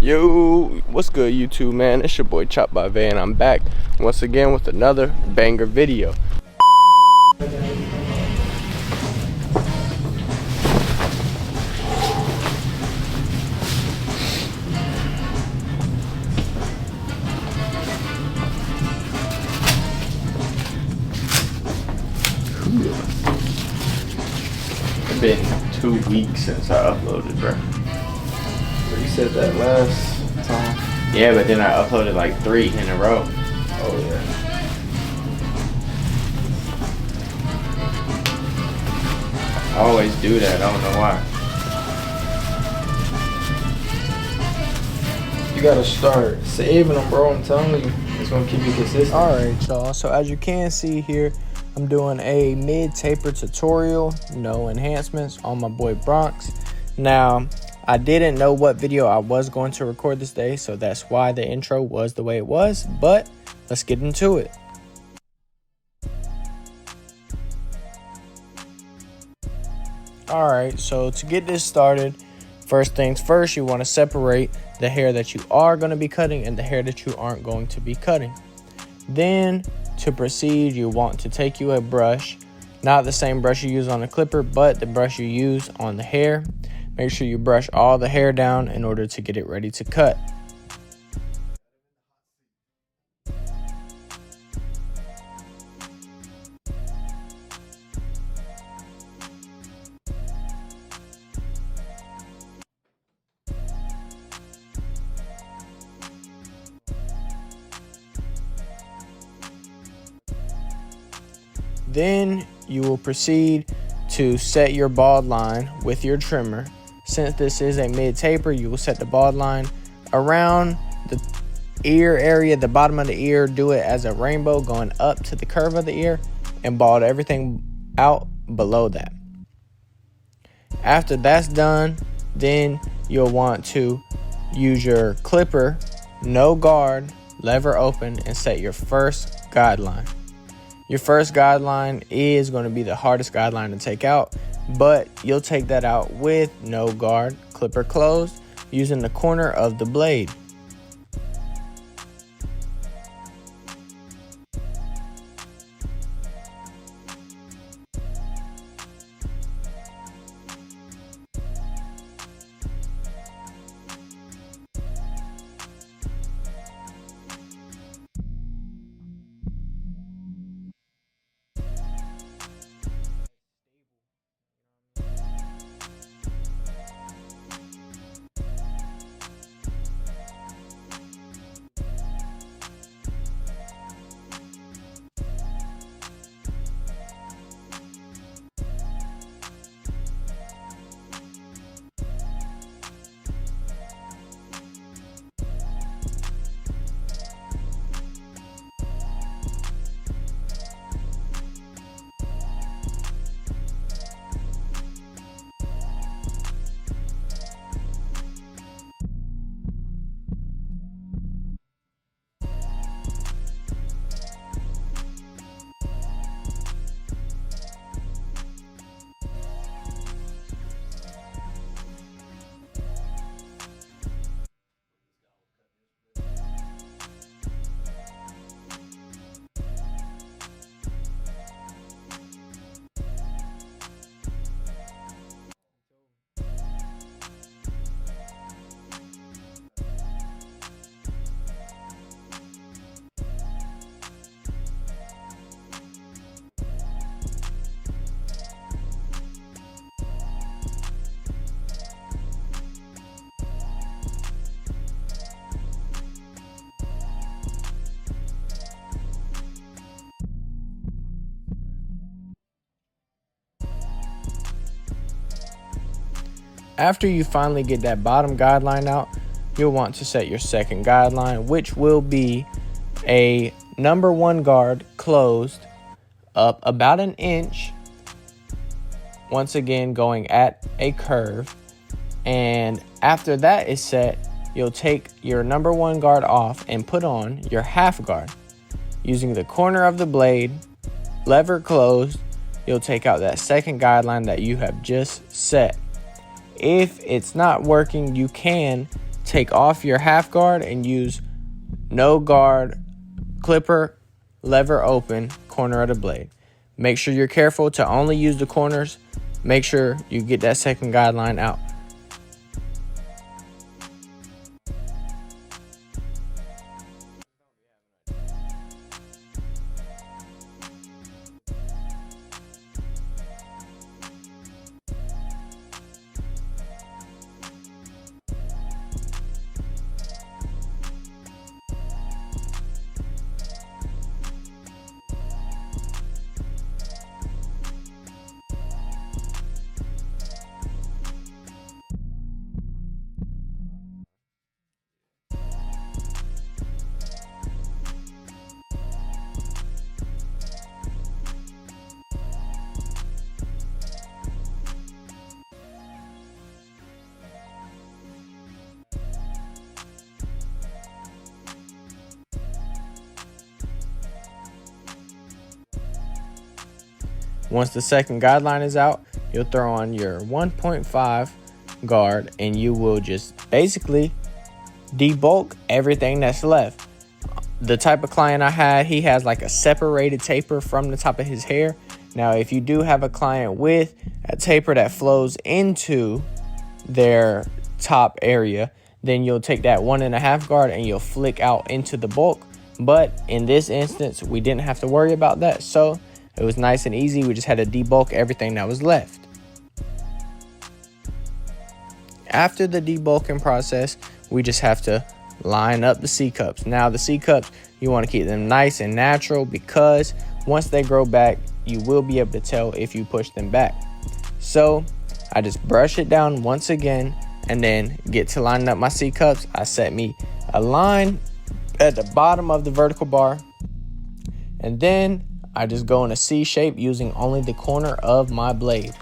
Yo, what's good YouTube, man? It's your boy Chop by Van. I'm back once again with another banger video. It's been 2 weeks since I uploaded, bro. You said that last time. Yeah, but then I uploaded like 3 in a row. Oh yeah. I always do that. I don't know why. You gotta start saving them, bro. I'm telling you, it's gonna keep you consistent. All right, y'all. So as you can see here, I'm doing a mid-taper tutorial, no enhancements on my boy Bronx. Now, I didn't know what video I was going to record this day, so that's why the intro was the way it was, but let's get into it. All right, so to get this started, first things first, you want to separate the hair that you are going to be cutting and the hair that you aren't going to be cutting. Then to proceed, you want to take you a brush, not the same brush you use on the clipper, but the brush you use on the hair. Make sure you brush all the hair down in order to get it ready to cut. Then you will proceed to set your bald line with your trimmer. Since this is a mid-taper, you will set the bald line around the ear area, the bottom of the ear. Do it as a rainbow going up to the curve of the ear and bald everything out below that. After that's done, then you'll want to use your clipper, no guard, lever open, and set your first guideline. Your first guideline is going to be the hardest guideline to take out, but you'll take that out with no guard, clipper closed, using the corner of the blade. After you finally get that bottom guideline out, you'll want to set your second guideline, which will be a number 1 guard closed up about an inch, once again going at a curve. And after that is set, you'll take your number 1 guard off and put on your half guard. Using the corner of the blade, lever closed, you'll take out that second guideline that you have just set. If it's not working, you can take off your half guard and use no guard, clipper, lever open, corner of the blade. Make sure you're careful to only use the corners. Make sure you get that second guideline out. Once the second guideline is out, you'll throw on your 1.5 guard and you will just basically debulk everything that's left. The type of client I had, he has like a separated taper from the top of his hair. Now, if you do have a client with a taper that flows into their top area, then you'll take that 1.5 guard and you'll flick out into the bulk. But in this instance, we didn't have to worry about that. So it was nice and easy. We just had to debulk everything that was left. After the debulking process, we just have to line up the C-cups. Now the C-cups, you want to keep them nice and natural because once they grow back, you will be able to tell if you push them back. So I just brush it down once again and then get to lining up my C-cups. I set me a line at the bottom of the vertical bar, and then I just go in a C shape using only the corner of my blade.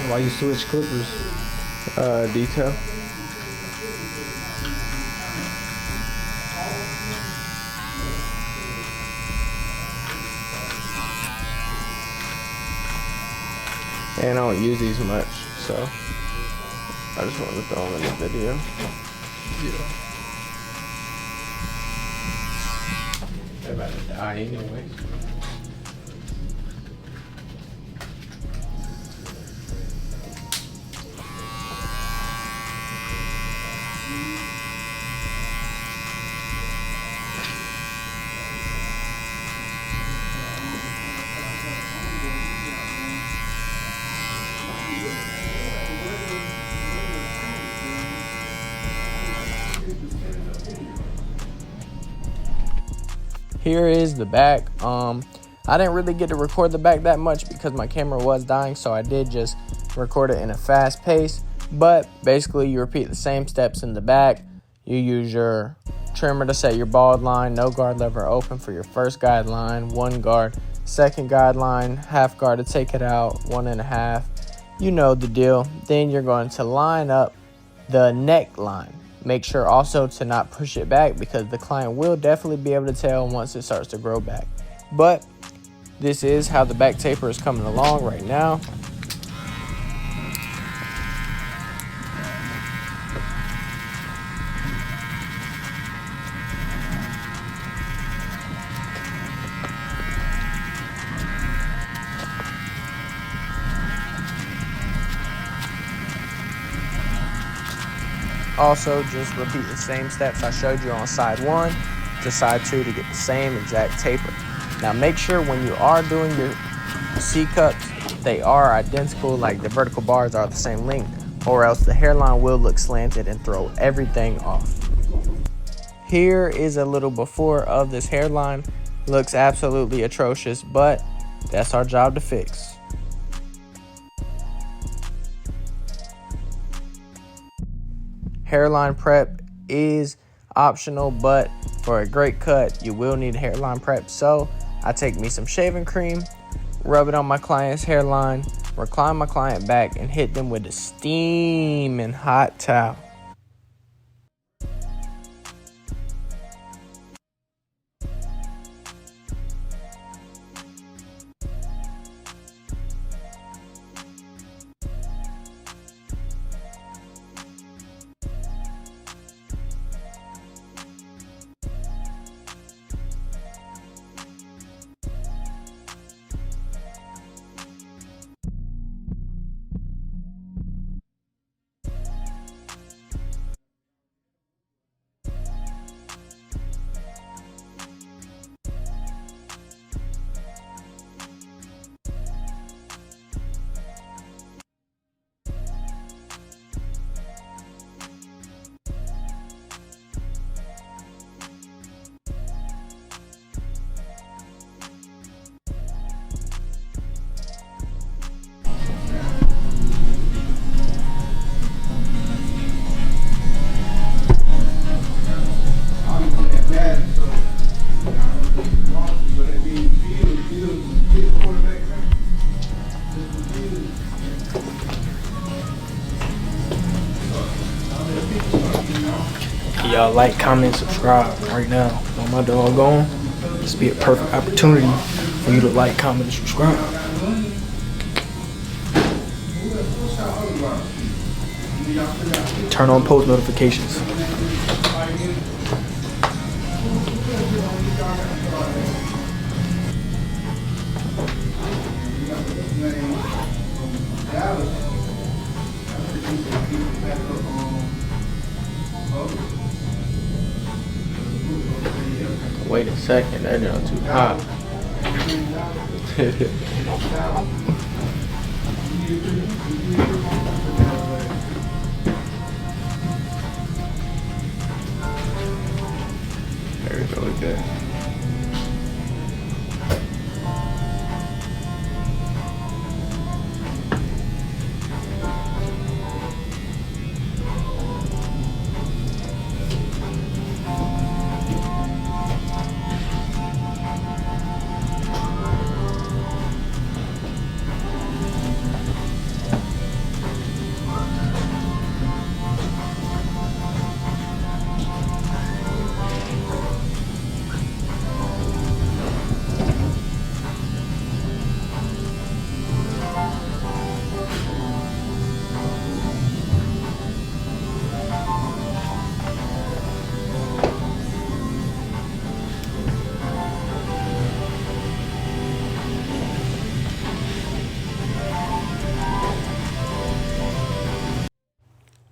Why you switch clippers? Detail. And I don't use these much, so I just wanted to throw them in the video. Yeah. They're about to die anyway. Here is the back. I didn't really get to record the back that much because my camera was dying, so I did just record it in a fast pace. But basically, you repeat the same steps in the back. You use your trimmer to set your bald line, no guard lever open for your first guideline, 1 guard, second guideline, half guard to take it out, 1.5. You know the deal. Then you're going to line up the neckline. Make sure also to not push it back because the client will definitely be able to tell once it starts to grow back. But this is how the back taper is coming along right now. Also, just repeat the same steps I showed you on side 1 to side 2 to get the same exact taper. Now make sure when you are doing your C-cups, they are identical, like the vertical bars are the same length, or else the hairline will look slanted and throw everything off. Here is a little before of this hairline. Looks absolutely atrocious, but that's our job to fix. Hairline prep is optional, but for a great cut, you will need hairline prep. So I take me some shaving cream, rub it on my client's hairline, recline my client back, and hit them with a steaming hot towel. Y'all like, comment, subscribe right now. On my doggone, this be a perfect opportunity for you to like, comment, and subscribe. Turn on post notifications. Wait a second, that joint too hot. There we go, look at that.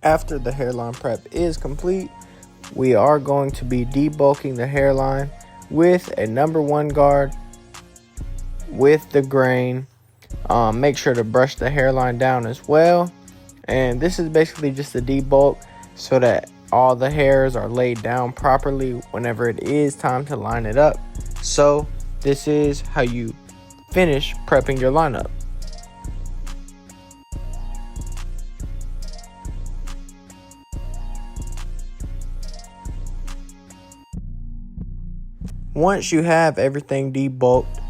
After the hairline prep is complete, we are going to be debulking the hairline with a #1 guard with the grain. Make sure to brush the hairline down as well. And this is basically just a debulk so that all the hairs are laid down properly whenever it is time to line it up. So this is how you finish prepping your lineup. Once you have everything debulked,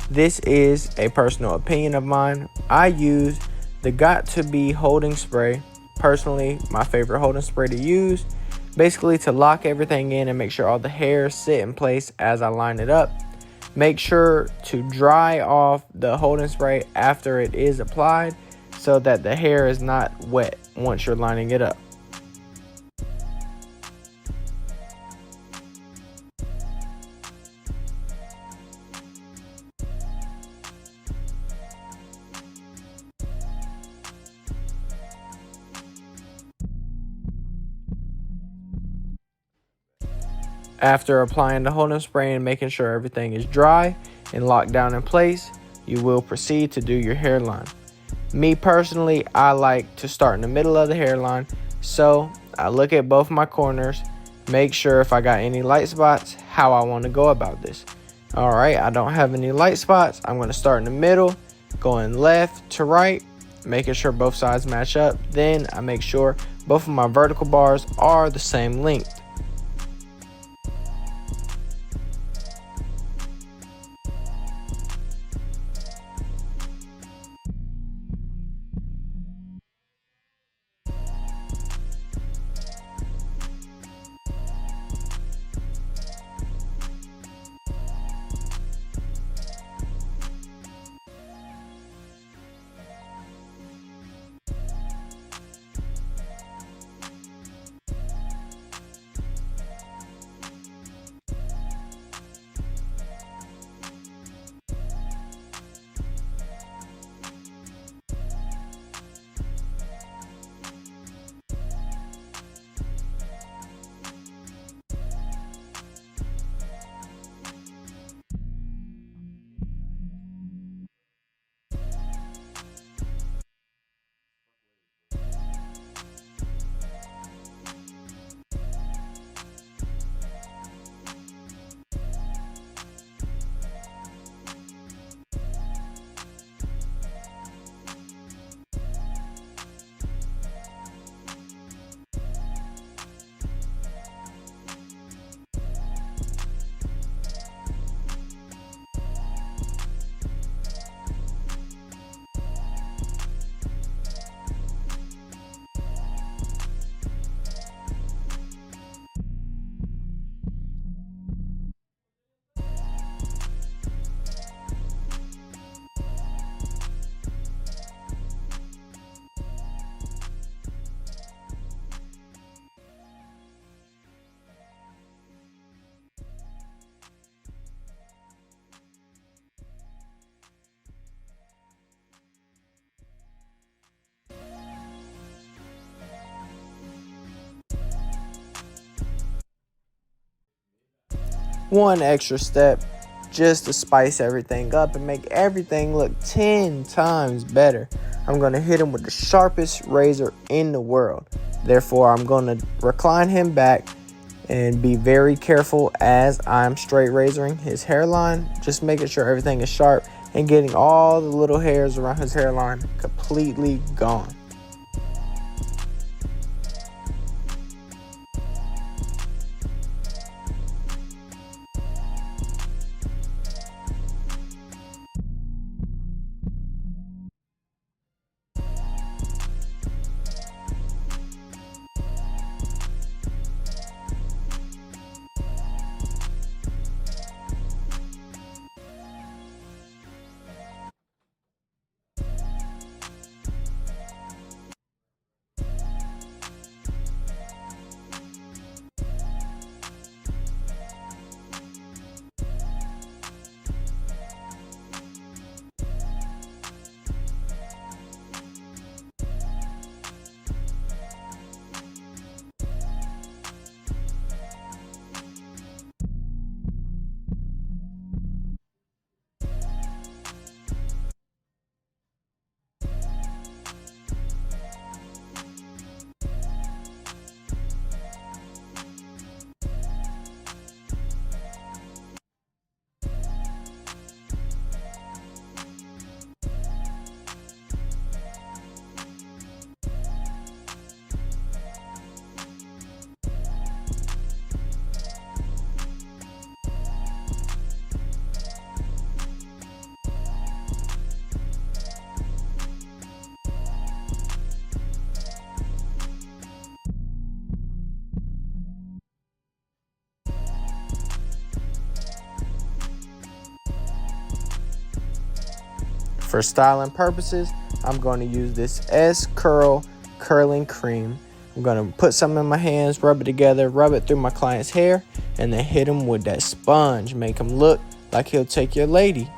this is a personal opinion of mine. I use the Got To Be holding spray. Personally, my favorite holding spray to use, basically to lock everything in and make sure all the hairs sit in place as I line it up. Make sure to dry off the holding spray after it is applied so that the hair is not wet once you're lining it up. After applying the hold and spray and making sure everything is dry and locked down in place, you will proceed to do your hairline. Me personally, I like to start in the middle of the hairline, so I look at both my corners, make sure if I got any light spots, how I want to go about this. Alright, I don't have any light spots. I'm going to start in the middle, going left to right, making sure both sides match up. Then I make sure both of my vertical bars are the same length. One extra step just to spice everything up and make everything look 10 times better. I'm going to hit him with the sharpest razor in the world. Therefore, I'm going to recline him back and be very careful as I'm straight razoring his hairline, just making sure everything is sharp and getting all the little hairs around his hairline completely gone. For styling purposes, I'm going to use this S-Curl curling cream. I'm going to put some in my hands, rub it together, rub it through my client's hair, and then hit him with that sponge. Make him look like he'll take your lady.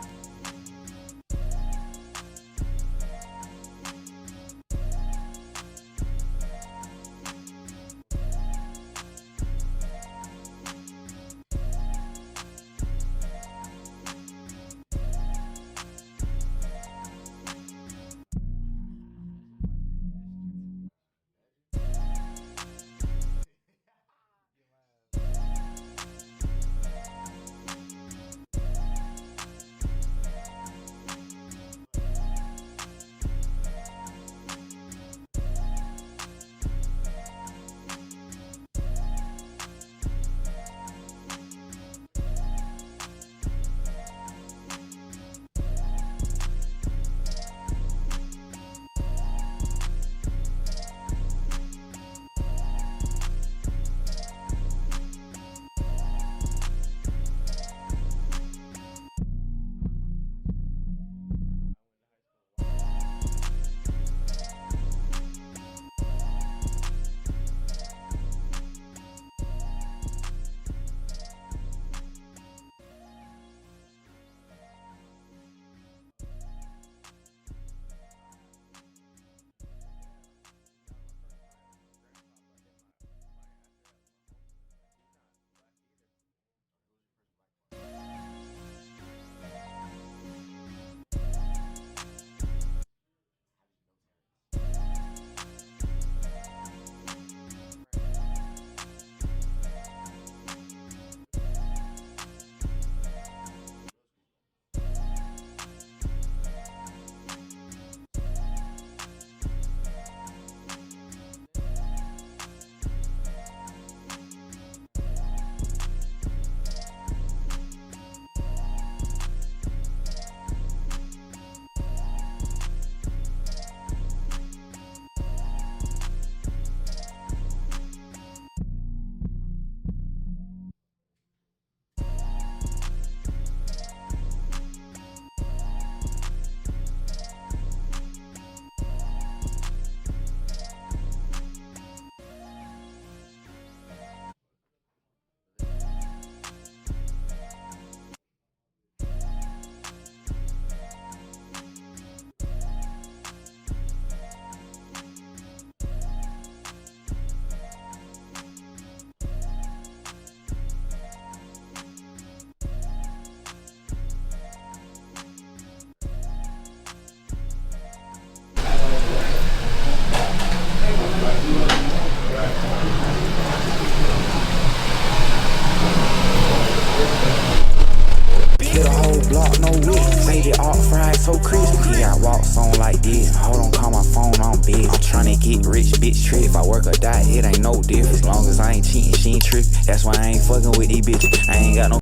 wet. Save it all fried so crispy. He got walks on like this. Hold on, call my phone, I'm busy. I'm tryna get rich, bitch trip. If I work or die, it ain't no difference. As long as I ain't cheating, she ain't tripping. That's why I ain't fucking with these bitches. I ain't got no